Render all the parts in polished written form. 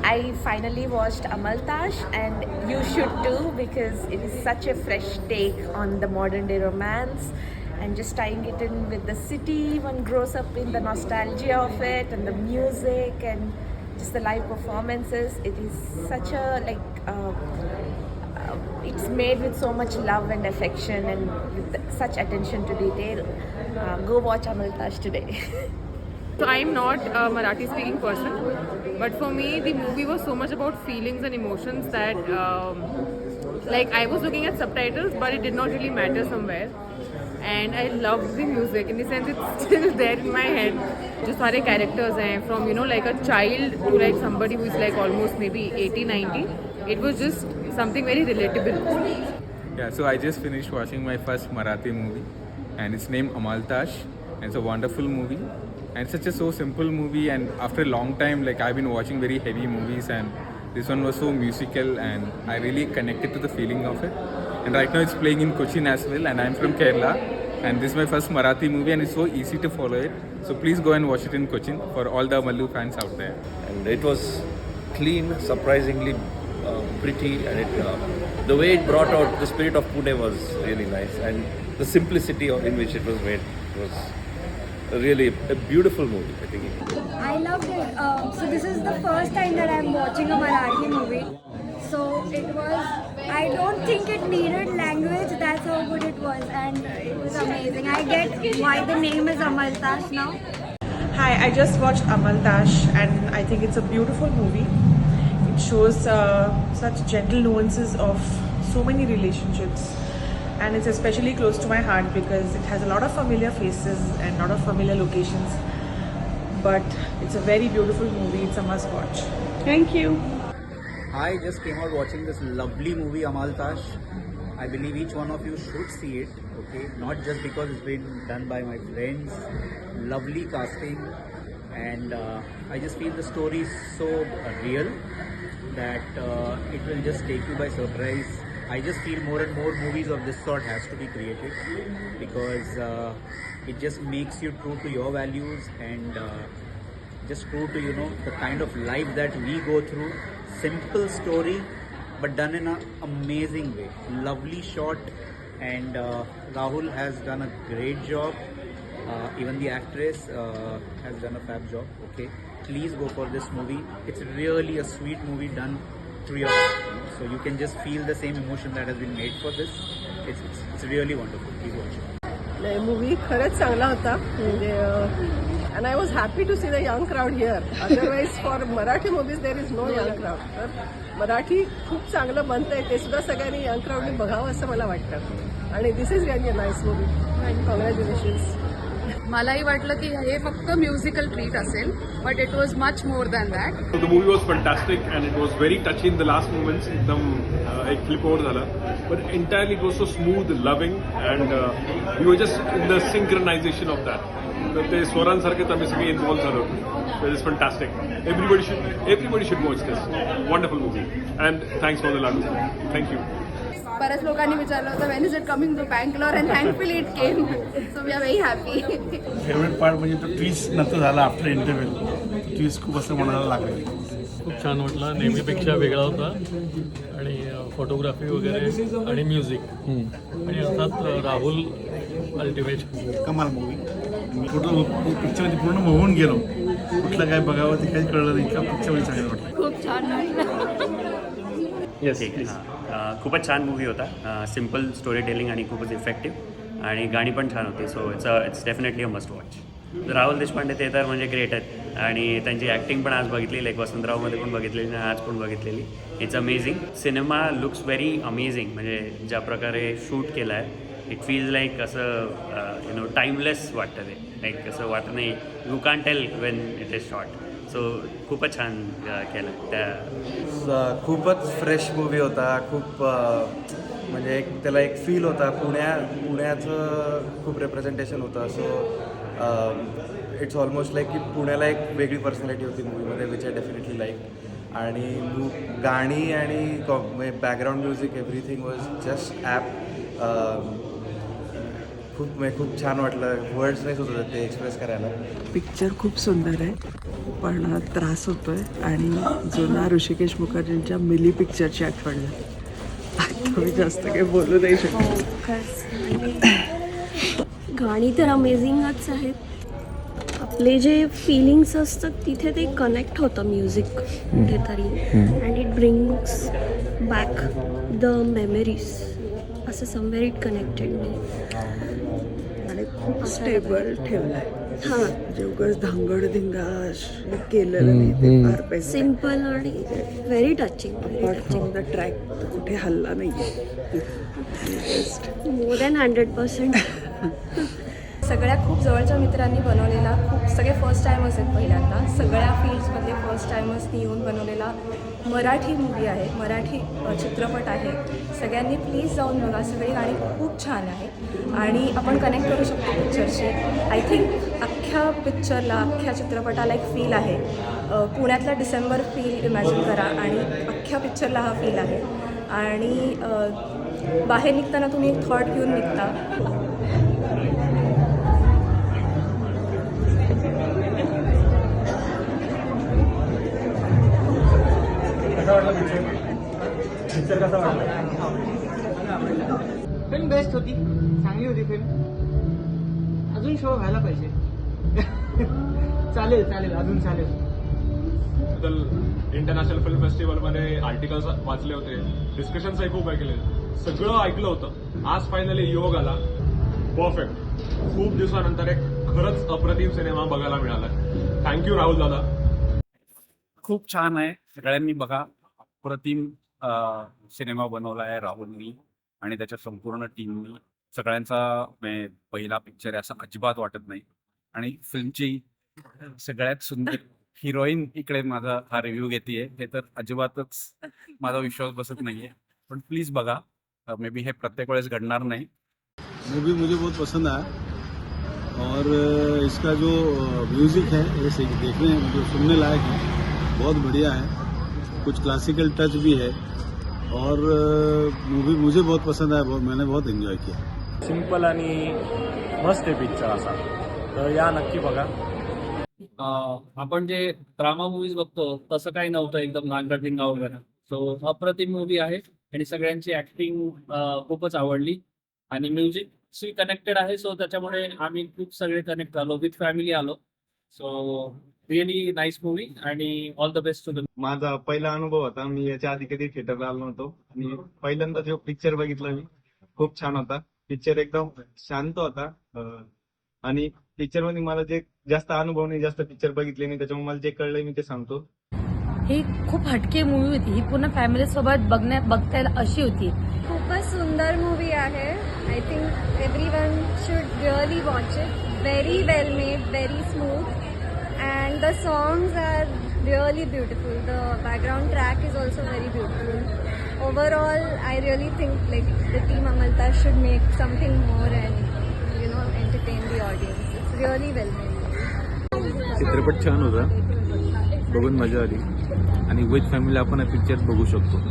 I finally watched Amaltash, and you should too because it is such a fresh take on the modern day romance and just tying it in with the city. One grows up in the nostalgia of it and the music and just the live performances. It is such a it's made with so much love and affection and with such attention to detail. Go watch Amaltash today. So I'm not a Marathi speaking person, but for me the movie was so much about feelings and emotions that like I was looking at subtitles but it did not really matter somewhere. And I loved the music in the sense it's still there in my head. जो सारे characters हैं from like a child to like somebody who is like almost maybe 80, 90. It was just something very relatable. Yeah, so I just finished watching my first Marathi movie and it's named Amaltash and it's a wonderful movie and it's such a so simple movie and after a long time like I've been watching very heavy movies and this one was so musical and I really connected to the feeling of it and right now it's playing in Cochin as well and I'm from Kerala and this is my first Marathi movie and it's so easy to follow it, so please go and watch it in Cochin for all the Mallu fans out there. And it was clean, surprisingly pretty, and the way it brought out the spirit of Pune was really nice, and the simplicity in which it was made was really a beautiful movie, I think. I loved it. So this is the first time that I'm watching a Marathi movie. So it was, I don't think it needed language, that's how good it was, and it was amazing. I get why the name is Amaltash now. Hi, I just watched Amaltash and I think it's a beautiful movie. It shows such gentle nuances of so many relationships and it's especially close to my heart because it has a lot of familiar faces and a lot of familiar locations, but it's a very beautiful movie. It's a must watch. Thank you. I just came out watching this lovely movie Amaltash. I believe each one of you should see it, okay? Not just because it's been done by my friends, lovely casting, and I just feel the story is so real that it will just take you by surprise. I just feel more and more movies of this sort has to be created because it just makes you true to your values and just true to the kind of life that we go through. Simple story but done in an amazing way, lovely shot, and Rahul has done a great job. Even the actress has done a fab job. Okay, please go for this movie. It's really a sweet movie done through your heart, so you can just feel the same emotion that has been made for this. It's really wonderful. Please watch it. Movie खरंच चांगला होता म्हणजे and I was happy to see the young crowd here. Otherwise for Marathi movies there is no young crowd. तर मराठी खूप चांगलं बनतंय ते सुद्धा सगळ्यांनी यंग क्राऊडनी बघावं असं मला वाटतं आणि this is really a nice movie and congratulations. मलाही वाटलं की हे फक्त म्युझिकल ट्रीट असेल but it was much more than that. So the movie was fantastic and it was very touching in the last moments. एकदम एक flip over झाला, but entirely it was so smooth, loving, and we were just in the synchronization of that. तर ते स्वरांसारखेच आम्ही सगळे involve झालो. So it is fantastic. Everybody should watch this. Wonderful movie. And thanks for the love. Thank you. बऱ्याच लोकांनी विचारलं होतं when is it coming to Bangalore and thankfully it came. So we are very happy. Favourite part म्हणजे तो twist नंतर झाला after interview. Twist खूप असं म्हणायला लागलं. खूप छान वाटलं, नेहमीपेक्षा वेगळा होता आणि फोटोग्राफी वगैरे आणि म्युझिक आणि अर्थात राहुल अल्टिमेट कमाल मूवी. पूर्ण पिक्चरमध्ये पूर्ण मोहून गेलो. कुठलं काय बघावं ते काही कळलं नाही. इतका पिक्चरमध्ये चांगलं वाटलं. खूप छान वाटलं. खूपच छान मूवी होता. सिम्पल स्टोरी टेलिंग आणि खूपच इफेक्टिव्ह आणि गाणी पण छान होती. So it's definitely a must watch. Rahul Deshpande ते तर म्हणजे ग्रेट आहेत आणि त्यांची ॲक्टिंग पण आज बघितली, लाईक वसंतरावमध्ये पण बघितलेली आणि आज पण बघितलेली. It's amazing. Cinema looks very amazing. म्हणजे ज्या प्रकारे शूट केला आहे इट फील्स लाईक असं टाईमलेस वाटतं ते. लाईक असं वाटत नाही you can tell when it is short. So खूपच छान केलं त्या. खूपच फ्रेश मूवी होता. खूप म्हणजे त्याला एक फील होता. पुण्याचं खूप रिप्रेझेंटेशन होतं. सो इट्स ऑलमोस्ट लाईक की पुण्याला एक वेगळी पर्सनॅलिटी होती मूवीमध्ये विच आय डेफिनेटली लाईक. आणि गाणी आणि background music everything was just app. खूप छान वाटलं. वर्ड्स नाही सुचत आहेत ते एक्सप्रेस करायला. पिक्चर खूप सुंदर आहे पण त्रास होतोय आणि जुना ऋषिकेश मुखर्जींच्या मिली पिक्चरची आठवण झाली. तुम्ही जास्त काही बोलू नाही शकत. गाणी तर अमेझिंगच आहेत. आपले जे फिलिंग्स असतात तिथे ते कनेक्ट होतं म्युझिक कुठेतरी and it brings back the memories. असं समवेअर इट कनेक्टेड मी. आणि खूप स्टेबल ठेवलाय. हां, म्हणजे उगाच धांगडधिंगाश केलेलं नाही. ते फार बेस्ट. सिम्पल आणि very touching. From the track कुठे हल्ला नाही. More than 100%. सगळ्या खूप जवळच्या मित्रांनी बनवलेला, खूप सगळे फर्स्ट टाईमर्स आहेत पहिल्यांदा. सगळ्या फील्ड्समधले फर्स्ट टाईमर्सनी येऊन बनवलेला मराठी मूवी आहे, मराठी चित्रपट आहे. सगळ्यांनी प्लीज जाऊन बघा. सगळी गाणी खूप छान आहे आणि आपण कनेक्ट करू शकतो पिक्चरशी. आय थिंक अख्ख्या पिक्चरला, अख्ख्या चित्रपटाला एक फील आहे. पुण्यातला डिसेंबर फील इमॅजिन करा आणि अख्ख्या पिक्चरला हा फील आहे. आणि बाहेर निघताना तुम्ही एक थॉट घेऊन निघता. पिक्चर कसा वाटला? फिल्म बेस्ट होती, चांगली होती फिल्म. अजून शो व्हायला पाहिजे. चालेल अजून चालेल. इंटरनॅशनल फिल्म फेस्टिवलमध्ये आर्टिकल्स वाचले होते, डिस्कशन्सही खूप ऐकले, सगळं ऐकलं होतं. आज फायनली योग आला. परफेक्ट. खूप दिवसानंतर एक खरंच अप्रतिम सिनेमा बघायला मिळाला. थँक्यू राहुल दादा. खूप छान आहे, सगळ्यांनी बघा. अप्रतिम सिनेमा बनवला आहे राहुलनी आणि त्याच्या संपूर्ण टीमनी. सगळ्यांचा पहिला पिक्चर आहे असं अजिबात वाटत नाही. आणि फिल्मची सगळ्यात सुंदर हिरोईन इकडे माझा हा रिव्ह्यू घेते. हे तर अजिबातच माझा विश्वास बसत नाहीये. पण प्लीज बघा. मे बी हे प्रत्येक वेळेस घडणार नाही. मूवी मुझे बहुत पसंद आया और इसका जो म्यूज़िक है ये देखने जो सुनने लायक है, बहुत बढ़िया है. कुछ क्लासिकल टच भी है और मूवी मुझे बहुत पसंद आया. मैंने बहुत एंजॉय किया. सिंपल आणि मस्त आहे पिक्चर असा, तर या नक्की बघा. आपण जे ड्रामा मूवीज बघतो तसं काही नव्हतं, एकदम नांगरधिंगा वगैरे. सो अप्रतिम मूवी आहे आणि सगळ्यांची ॲक्टिंग खूपच आवडली आणि म्युझिक शी कनेक्टेड आहे. सो त्याच्यामुळे आम्ही खूप सगळे कनेक्ट झालो, विथ फॅमिली आलो. सो रिअली नाईस मूवी आणि all the best to the. माझा पहिला अनुभव होता. मी याच्या आधी कधी थिएटरला आलो नव्हतो आणि पहिल्यांदा जो पिक्चर बघितला मी, खूप छान होता. पिक्चर एकदम शांत होता आणि पिक्चरमध्ये मला जे जास्त अनुभव नाही, जास्त पिक्चर बघितले नाही, त्याच्यामुळे मला जे कळलंय मी ते सांगतो. ही खूप हटके मूवी होती. ही पूर्ण फॅमिली सोबत बघता येईल अशी होती. खूपच सुंदर मूवी आहे. I think everyone should really watch it. Very well made, very smooth and the songs are really beautiful. The background track is also very beautiful. Overall, I really think like the team Amaltash should make something more and entertain the audience. It's really well made. चित्रपट छान होता, बघून मजा आली आणि with family आपण हा picture बघू शकतो.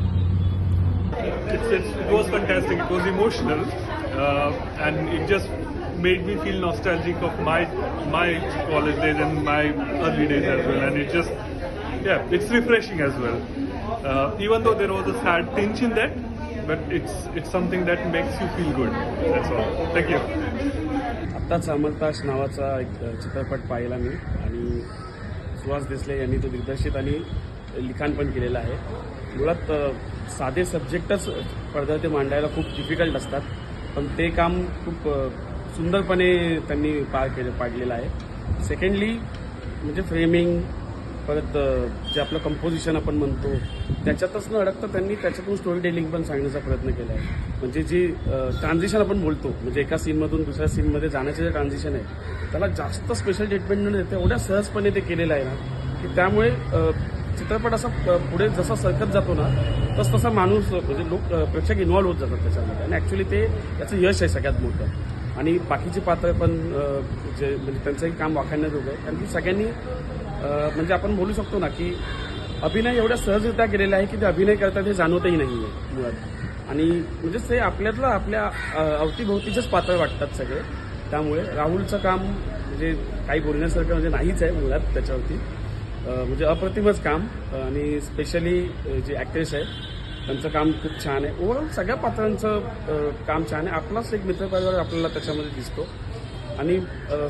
It was fantastic. It was emotional, and it just made me feel nostalgic of my college days and my early days as well. And it just, it's refreshing as well. Even though there was a sad tinge in that, but it's something that makes you feel good. That's all. Thank you. आत्ताच अमलताश नावाचा एक चित्रपट पाहिला मी आणि सुहास देसले यांनी तो दिग्दर्शित आणि लिखाण पण केलेलं आहे. मुळात साधे सब्जेक्टच पडद्यावरती मांडायला खूप डिफिकल्ट असतात, पण ते काम खूप सुंदरपणे त्यांनी पाडलेलं आहे. सेकंडली म्हणजे फ्रेमिंग, परत जे आपलं कंपोजिशन आपण म्हणतो त्याच्यातच न अडकता त्यांनी त्याच्यातून स्टोरी टेलिंग पण सांगण्याचा प्रयत्न केला आहे. म्हणजे जी ट्रान्झिशन आपण बोलतो, म्हणजे एका सीनमधून दुसऱ्या सीनमध्ये जाण्याचं जे ट्रान्झिशन आहे त्याला जास्त स्पेशल ट्रीटमेंट न देता एवढ्या सहजपणे ते केलेलं आहे ना की त्यामुळे चित्रपट असा पुढे जसा सरकत जातो ना तसा माणूस म्हणजे लोक प्रेक्षक इन्व्हॉल्व्ह होत जातात त्याच्यामध्ये आणि ॲक्च्युली ते याचं यश आहे सगळ्यात मोठं. आणि बाकीची पात्र पण जे म्हणजे त्यांचंही काम वाखाणण्याजोगं आहे, कारण की सगळ्यांनी म्हणजे आपण बोलू शकतो ना की अभिनय एवढ्या सहजरित्या केलेला आहे की ते अभिनय करतात हे जाणवतही नाही आहे मुळात. आणि म्हणजे ते आपल्यातलं आपल्या अवतीभोवतीचेच पात्र वाटतात सगळे. त्यामुळे राहुलचं काम म्हणजे काही बोलण्यासारखं म्हणजे नाहीच आहे मुळात त्याच्यावरती. म्हणजे अप्रतिमच काम आणि स्पेशली जे ॲक्ट्रेस आहे त्यांचं काम खूप छान आहे. ओव्हरऑल सगळ्या पात्रांचं काम छान आहे. आपलाच एक मित्रपरिवार आपल्याला त्याच्यामध्ये दिसतो आणि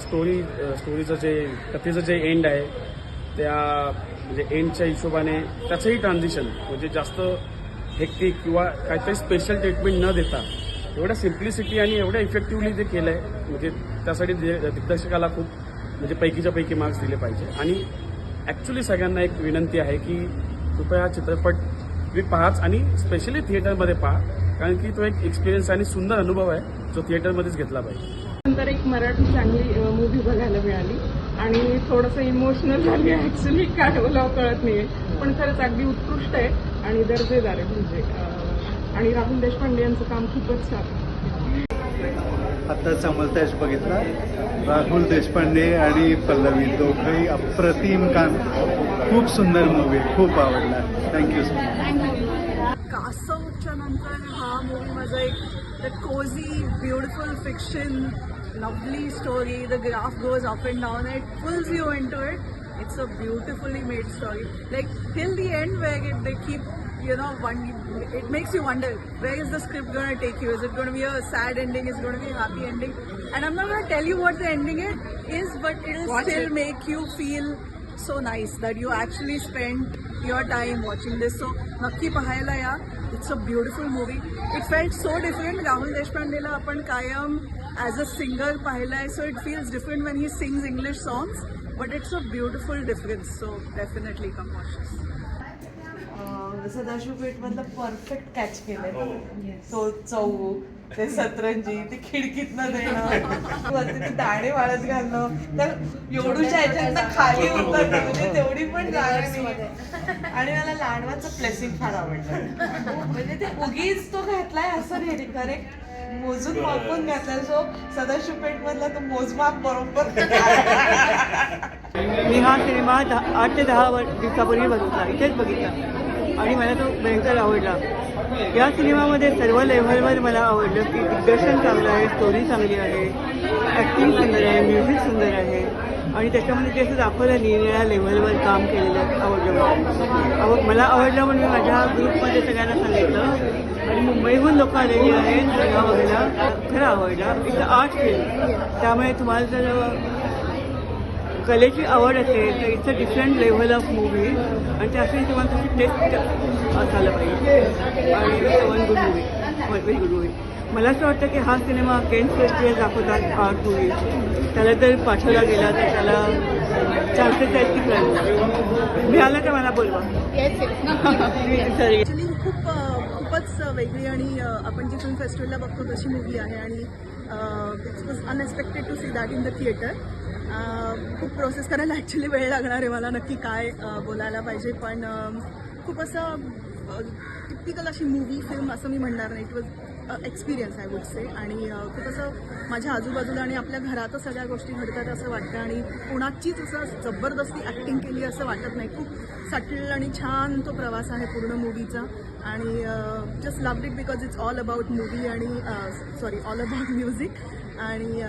स्टोरीचं जे कथेचं जे एंड आहे त्या म्हणजे एंडच्या हिशोबाने त्याचंही ट्रान्झिशन म्हणजे जास्त हेक्टिक किंवा काहीतरी स्पेशल ट्रीटमेंट न देता एवढ्या सिम्प्लिसिटी आणि एवढ्या इफेक्टिव्हली जे केलं आहे म्हणजे त्यासाठी दिग्दर्शकाला खूप म्हणजे पैकीच्या पैकी मार्क्स दिले पाहिजे. आणि ॲक्च्युली सगळ्यांना एक विनंती आहे की कृपया हा चित्रपट तुम्ही पाहाच आणि स्पेशली थिएटरमध्ये पहा, कारण की तो एक एक्सपिरियन्स आणि सुंदर अनुभव आहे जो थिएटरमध्येच घेतला पाहिजे. नंतर एक मराठी चांगली मूवी बघायला मिळाली आणि थोडंसं इमोशनल झाली. ॲक्च्युली काय बोलावं कळत नाहीये, पण खरंच अगदी उत्कृष्ट आहे आणि दर्जेदार आहे म्हणजे. आणि राहुल देशपांडे यांचं काम खूपच छान आहे. आत्ताच अमलताश बघितला. राहुल देशपांडे आणि पल्लवी दोघंही अप्रतिम काम. खूप सुंदर मूवी, खूप आवडला. Thank you so much. कासवच्या नंतर हा मूवी माझा एक cosy beautiful fiction lovely story. The graph goes up and down, it pulls you into it. It's a beautifully made story, like till the end where they keep, you know, it makes you wonder where is the script going to take you. Is it going to be a sad ending, is it going to be a happy ending? And I'm not going to tell you what the ending is, but it'll still make you feel so nice that you actually spent your time watching this. So nakki pahayla ya. It's a beautiful movie. It felt so different. Rahul Deshpandela apan kayam as a singer pahalay, so it feels different when he sings English songs, but it's a beautiful difference. So definitely come watch this. Sadashiv पेठमधलं perfect catch केलंय. तो चौक, ते सतरंजी, ते खिडकीतनं देणं, वरती ते दाणे वाळत घालणं, त्या एवढूच्या ह्याच्यातनं खाली उतरणं म्हणजे तेवढी पण जागा नाही. आणि मला लाडवाचं प्लेसिंग फार आवडलं. म्हणजे ते उगीच तो घातलाय असं नाही, करेक्ट मोजून मापून घातलाय. सो सदाशिव पेठमधला तो मोजमाप बरोबर. मी हा सिनेमा 8 ते 10 दिवसापूर्वी बघितला, इथेच बघितला आणि मला तो भयंकर आवडला. या सिनेमामध्ये सर्व लेव्हलवर मला आवडलं की दिग्दर्शन चांगलं आहे, स्टोरी चांगली आहे, ॲक्टिंग सुंदर आहे, म्युझिक सुंदर आहे आणि त्याच्यामध्ये जे असं दाखवलं निरनिळ्या लेव्हलवर काम केलेलं आवडलं. मला आवडलं म्हणून मी माझ्या ग्रुपमध्ये सगळ्यांना सांगितलं आणि मुंबईहून लोक आलेली आहेत सिनेमा बघायला. खरं आवडला. इथं आर्ट फिल्म, त्यामुळे तुम्हाला जर कलेची आवड असेल तर it's a different level of movie आणि त्यासाठी तुम्हाला तशी टेस्ट असायला पाहिजे आणि one good movie, very good movie. मला असं वाटतं की हा सिनेमा केन्स फेस्टिवल दाखवतात आर्ट मूवी, त्याला जर पाठवला गेला तर त्याला चान्सेस आहेत की मिळालं तर मला बोलवा. ॲक्च्युली खूपच वेगळी आणि आपण जी फिल्म फेस्टिवलला बघतो तशी मूवी आहे आणि it's was unexpected to see that in the theatre. खूप प्रोसेस करायला ॲक्च्युली वेळ लागणार आहे मला नक्की काय बोलायला पाहिजे, पण खूप असं टिपिकल अशी मूवी फिल्म असं मी म्हणणार नाही. It was experience I would say. आणि खूप असं माझ्या आजूबाजूला आणि आपल्या घरातच सगळ्या गोष्टी घडतात असं वाटतं आणि कोणाचीच असं जबरदस्ती ॲक्टिंग केली असं वाटत नाही. खूप सटल आणि छान तो प्रवास आहे पूर्ण मूवीचा आणि just loved it because it's all about movie आणि ऑल अबाउट म्युझिक. आणि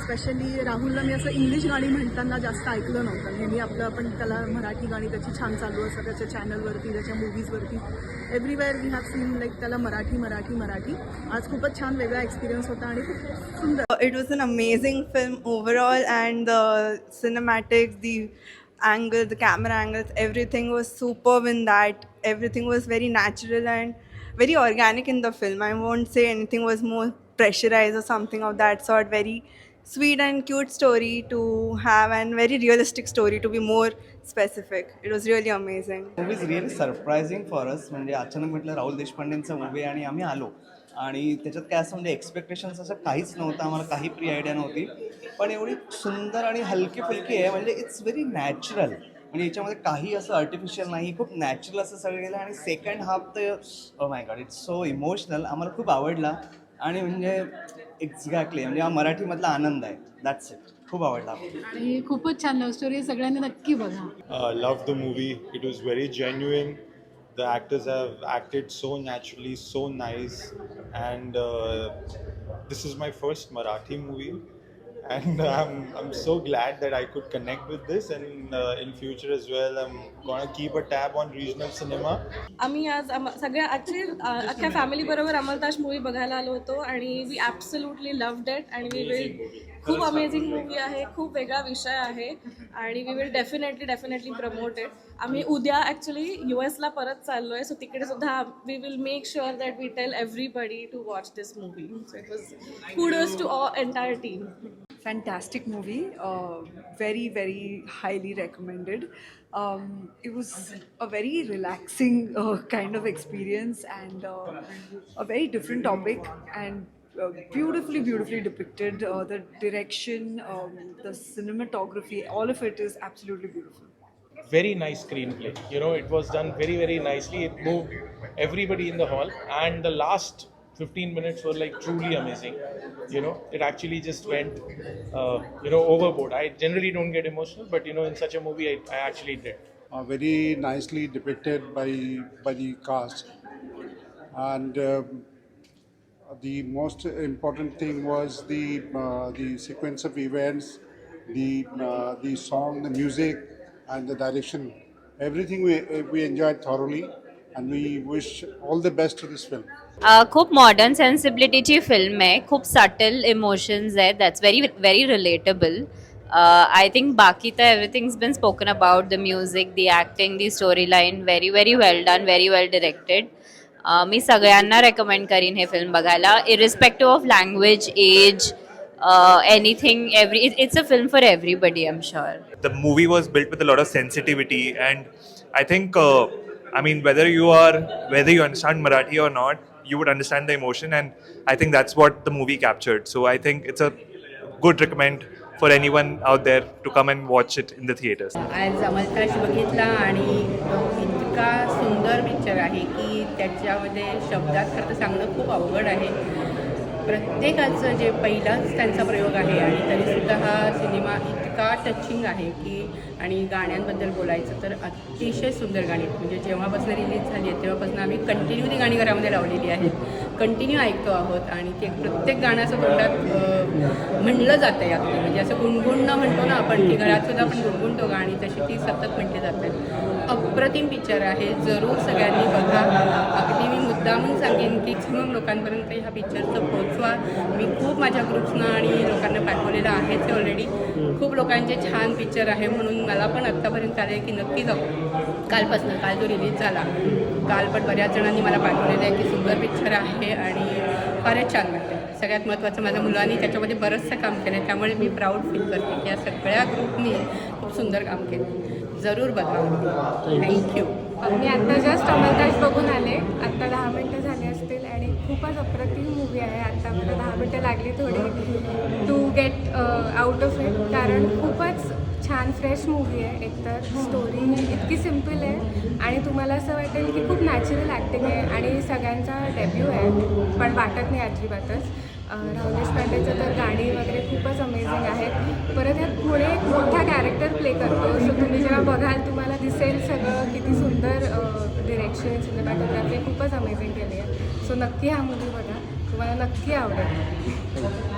स्पेशली राहुलला मी असं इंग्लिश गाणी म्हणताना जास्त ऐकलं नव्हतं. नेहमी आपलं आपण त्याला मराठी गाणी त्याची छान चालू असतात त्याच्या चॅनलवरती, त्याच्या मूवीजवरती, everywhere we have seen like त्याला मराठी मराठी मराठी. आज खूपच छान वेगळा एक्सपिरियन्स होता आणि खूप सुंदर. It was an amazing film overall, and the cinematics, the angle, the camera angles, everything was superb in that. Everything was very natural and very organic in the film. I won't say anything was more pressurized or something of that sort. Very sweet and cute story to have and very realistic story to be more specific. It was really amazing. Movie is really surprising for us. म्हणजे अचानक म्हटलं Rahul देशपांडेंचा movie आणि आम्ही आलो आणि त्याच्यात काय असं म्हणजे एक्सपेक्टेशन्स असं काहीच नव्हतं, आम्हाला काही प्री आयडिया नव्हती, पण एवढी सुंदर आणि हलकी फुलकी आहे. म्हणजे इट्स व्हेरी नॅचरल, म्हणजे याच्यामध्ये काही असं आर्टिफिशियल नाही, खूप नॅचरल असं सगळं गेलं. आणि सेकंड हाफ तर oh my God, it's so emotional. आम्हाला खूप आवडला आणि म्हणजे एक्झॅक्टली म्हणजे हा मराठीमधला आनंद आहे. That's it. खूप आवडला आणि खूपच छान लव्ह स्टोरी, सगळ्यांनी नक्की बघा. Love the movie. It was very genuine. The actors have acted so naturally, so nice, and this is my first Marathi movie, and I'm so glad that I could connect with this, and in future as well I'm gonna keep a tab on regional cinema. आम्ही आज सगळ्या actually अख्ख्या फॅमिलीबरोबर अमलताश movie बघायला आलो होतो आणि we absolutely loved it आणि we will खूप अमेझिंग मूवी आहे, खूप वेगळा विषय आहे आणि we will definitely promote it. आम्ही उद्या ॲक्च्युली US ला परत चाललो आहे, सो तिकडे सुद्धा we will make sure that we tell everybody to watch this movie. So it was kudos to our entire team. Fantastic movie, very highly recommended. It was a very relaxing kind of experience and a very different topic and beautifully depicted. The direction, the cinematography, all of it is absolutely beautiful. Very nice screenplay. You know, it was done very nicely. It moved everybody in the hall, and the last 15 minutes were like truly amazing. You know, it actually just went overboard. I generally don't get emotional, but in such a movie I actually did. Very nicely depicted by the cast, and the most important thing was the sequence of events, the song, the music, and the direction. Everything we enjoyed thoroughly, and we wish all the best to this film. खूप modern सेन्सिबिलिटीची film आहे, खूप subtle emotions आहेत, that's very relatable. I think बाकी तर everything's been spoken about the music, the acting, the story line, very well done, very well directed. मी सगळ्यांना recommend करीन हे फिल्म बघायला, irrespective of language, age, anything, it's a film for everybody, I'm sure. The movie was built with a lot of sensitivity, and I think whether you understand Marathi or not, you would understand the emotion, and I think that's what the movie captured. So I think it's a good recommend for anyone out there to come and watch it in the theaters. आज अमलताश बघितला आणि इतका सुंदर picture आहे की त्याच्यामध्ये शब्दात खरं तर सांगणं खूप अवघड आहे. प्रत्येकाचं जे पहिलाच त्यांचा प्रयोग आहे आणि तरीसुद्धा हा सिनेमा इतका टचिंग आहे की, आणि गाण्यांबद्दल बोलायचं तर अतिशय सुंदर गाणी, म्हणजे जेव्हापासून रिलीज झाली आहे तेव्हापासून आम्ही कंटिन्यू ती गाणी घरामध्ये लावलेली आहेत, कंटिन्यू ऐकतो आहोत आणि ते प्रत्येक गाणं असं तोंडात म्हणलं जातं आहे अगदी, म्हणजे असं गुणगुणणं म्हणतो ना आपण, की घरातसुद्धा आपण गुणगुणतो गाणी, तशी ती सतत म्हटली जातात. अप्रतिम पिक्चर आहे, जरूर सगळ्यांनी बघा. अगदी मी मुद्दामून सांगेन की मॅक्सिमम लोकांपर्यंत ह्या पिक्चरचं पोचवा. मी खूप माझ्या ग्रुप्सना आणि लोकांना पाठवलेलं आहेच ऑलरेडी. खूप लोकांचे छान पिक्चर आहे म्हणून मला पण आत्तापर्यंत आले की नक्की जाऊ. काल जो रिलीज झाला काल पण बऱ्याच जणांनी मला पाठवलेलं आहे की सुंदर पिक्चर आहे आणि फारच छान वाटतं. सगळ्यात महत्त्वाचं माझ्या मुलांनी त्याच्यामध्ये बरंचसं काम केलं आहे, त्यामुळे मी प्राऊड फील करते की या सगळ्या ग्रुपनी खूप सुंदर काम केलं. जरूर बघा. थँक्यू. मी आत्ता जस्ट अमलताश बघून आले, आत्ता 10 मिनटं झाले असतील आणि खूपच अप्रतिम मूवी आहे. आत्ता मला 10 मिनटं लागली थोडी to get out of it, कारण खूपच छान फ्रेश मूवी आहे. एकतर स्टोरी इतकी सिम्पल आहे आणि तुम्हाला असं वाटेल की खूप नॅचरल ॲक्टिंग आहे आणि सगळ्यांचा डेब्यू आहे, पण वाटत नाही अजिबातच. राहुल देशपांडेचं तर गाणी वगैरे खूपच अमेझिंग आहे. परत यात पुढे एक मोठा कॅरेक्टर प्ले करतो, सो तुम्ही जेव्हा बघाल तुम्हाला दिसेल सगळं किती सुंदर डिरेक्शन, सिनेमॅटोग्राफी खूपच अमेझिंग केली आहे. सो नक्की हा मूवी बघा, तुम्हाला नक्की आवडेल.